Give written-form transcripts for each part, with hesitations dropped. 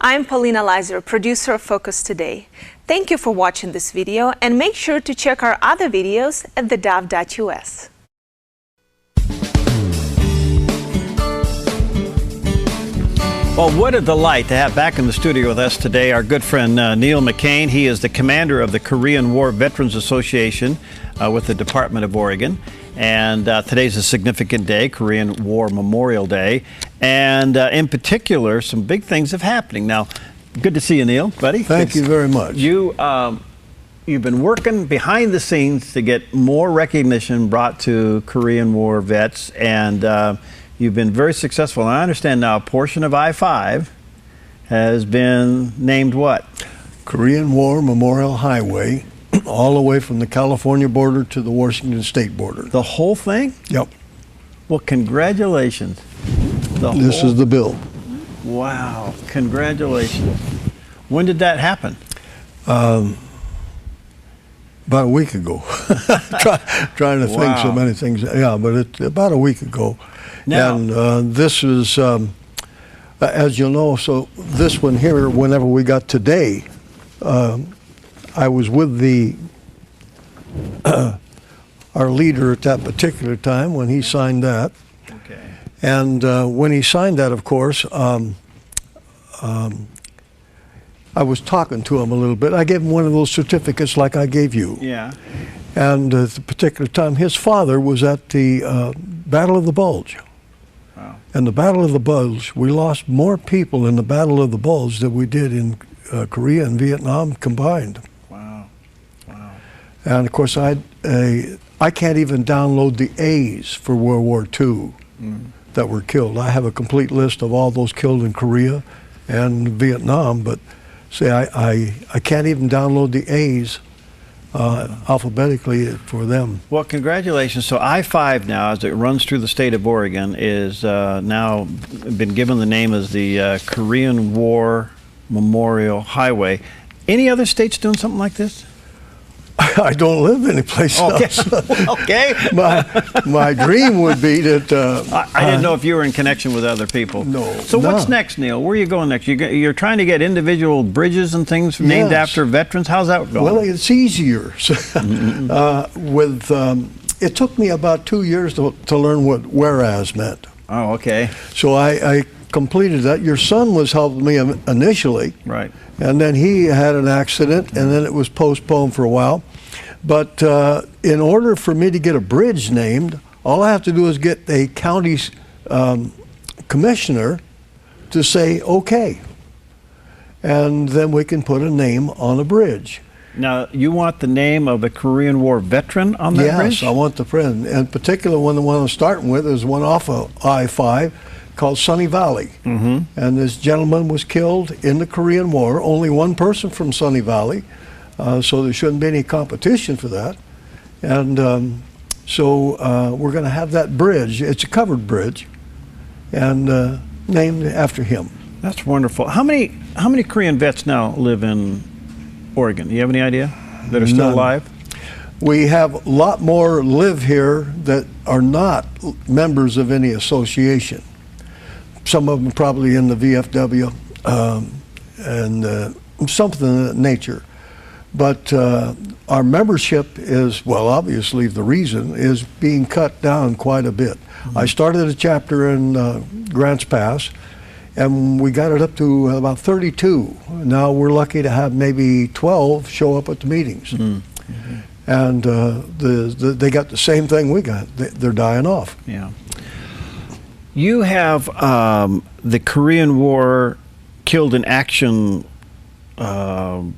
I'm Paulina Leiser, producer of Focus Today. Thank you for watching this video, and make sure to check our other videos at theDove.us. Well, what a delight to have back in the studio with us today our good friend Neil McCain. He is the commander of the Korean War Veterans Association with the Department of Oregon. And today's a significant day, Korean War Memorial Day. And in particular, some big things are happening. Now, good to see you, Neil, buddy. Thank you very much. You've been working behind the scenes to get more recognition brought to Korean War vets, and you've been very successful. And I understand now a portion of I-5 has been named what? Korean War Memorial Highway, all the way from the California border to the Washington State border. The whole thing? Yep. Well, congratulations. This is the bill. Wow, congratulations. When did that happen? About a week ago. Trying to think so many things. Yeah, but it's about a week ago. Now, and this is, as you'll know, so this one here, whenever we got today, I was with our leader at that particular time when he signed that. Okay. And when he signed that, of course, I was talking to him a little bit. I gave him one of those certificates like I gave you. Yeah. And at the particular time, his father was at the Battle of the Bulge. Wow. And the Battle of the Bulge, we lost more people in the Battle of the Bulge than we did in Korea and Vietnam combined. Wow. Wow. And of course, I can't even download the A's for World War II that were killed. I have a complete list of all those killed in Korea and Vietnam, but see, I can't even download the A's alphabetically for them. Well, congratulations. So I-5 now, as it runs through the state of Oregon, is now been given the name as the Korean War Memorial Highway. Any other states doing something like this? I don't live anyplace else. Okay. My dream would be that... I didn't know if you were in connection with other people. No. So what's next, Neil? Where are you going next? You're trying to get individual bridges and things named after veterans? How's that going? Well, it's easier. It took me about 2 years to learn what whereas meant. Oh, okay. So I completed that. Your son was helping me initially. Right. And then he had an accident, and then it was postponed for a while. But in order for me to get a bridge named, all I have to do is get a county's commissioner to say, okay. And then we can put a name on a bridge. Now, you want the name of a Korean War veteran on that bridge? Yes, I want the friend. In particular, the one I'm starting with is one off of I-5 called Sunny Valley. And this gentleman was killed in the Korean War. Only one person from Sunny Valley, so there shouldn't be any competition for that. And so we're going to have that bridge. It's a covered bridge, and named after him. That's wonderful. How many Korean vets now live in Oregon? Do you have any idea that are still alive? We have a lot more live here that are not members of any association. Some of them probably in the VFW and something of that nature. But our membership is, well, obviously the reason is being cut down quite a bit. I started a chapter in Grants Pass, and we got it up to about 32. Now we're lucky to have maybe 12 show up at the meetings. And they got the same thing we got. They're dying off. Yeah. You have the Korean War Killed in Action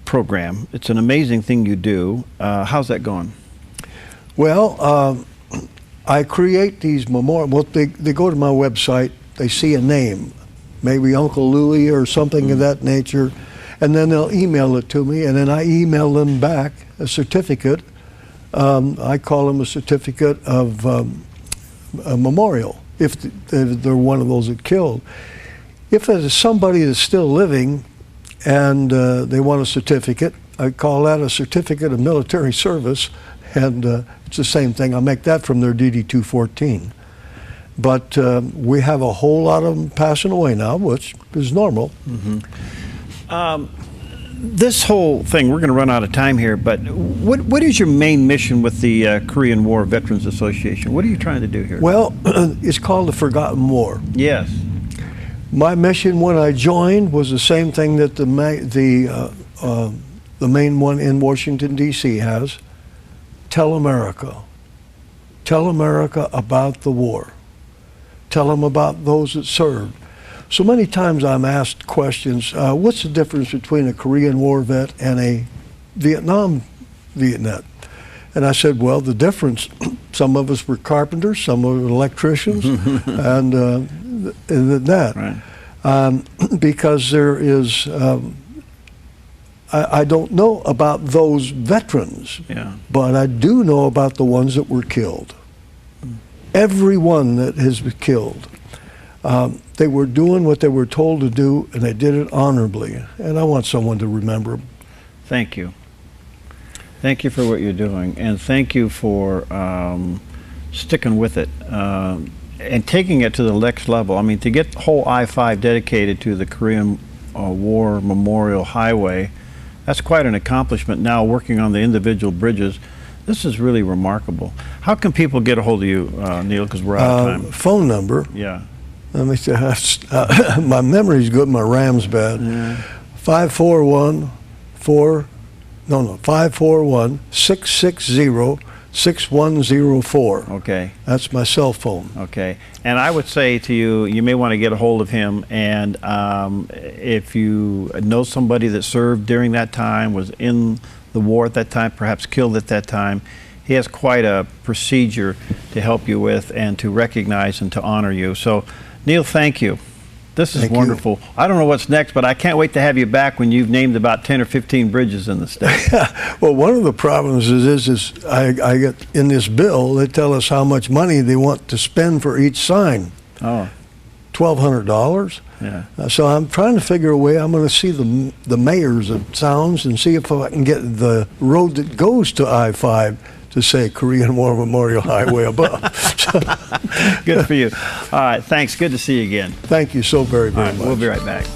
program. It's an amazing thing you do. How's that going? Well, I create these memorials. Well, they go to my website, they see a name, maybe Uncle Louie or something of that nature, and then they'll email it to me, and then I email them back a certificate. I call them a certificate of a memorial, if they're one of those that killed. If it is somebody that's still living and they want a certificate, I call that a certificate of military service, and it's the same thing. I make that from their DD-214. But we have a whole lot of them passing away now, which is normal. This whole thing, we're going to run out of time here, but what is your main mission with the Korean War Veterans Association? What are you trying to do here? Well, it's called the Forgotten War. Yes. My mission when I joined was the same thing that the main one in Washington, D.C. has. Tell America. Tell America about the war. Tell them about those that served. So many times I'm asked questions, what's the difference between a Korean War vet and a Vietnam vet? And I said, well, the difference, some of us were carpenters, some were electricians, and that. Right. Because there is, I don't know about those veterans, Yeah. but I do know about the ones that were killed. Everyone that has been killed. They were doing what they were told to do, and they did it honorably. And I want someone to remember them. Thank you. Thank you for what you're doing, and thank you for sticking with it and taking it to the next level. I mean, to get the whole I-5 dedicated to the Korean War Memorial Highway, that's quite an accomplishment. Now working on the individual bridges, this is really remarkable. How can people get a hold of you, Neil, because we're out of time? Phone number. Yeah. Let me see. My memory's good. My RAM's bad. Yeah. 541-660-6104. Okay. That's my cell phone. Okay. And I would say to you, you may want to get a hold of him, and if you know somebody that served during that time, was in the war at that time, perhaps killed at that time, he has quite a procedure to help you with and to recognize and to honor you. So, Neil, thank you. This is wonderful. I don't know what's next, but I can't wait to have you back when you've named about 10 or 15 bridges in the state. Well, one of the problems is I get in this bill, they tell us how much money they want to spend for each sign. Oh. $1,200. Yeah. So I'm trying to figure a way. I'm going to see the mayors of towns and see if I can get the road that goes to I-5 to say Korean War Memorial Highway above. Good for you. All right, thanks. Good to see you again. Thank you so very, very much. We'll be right back.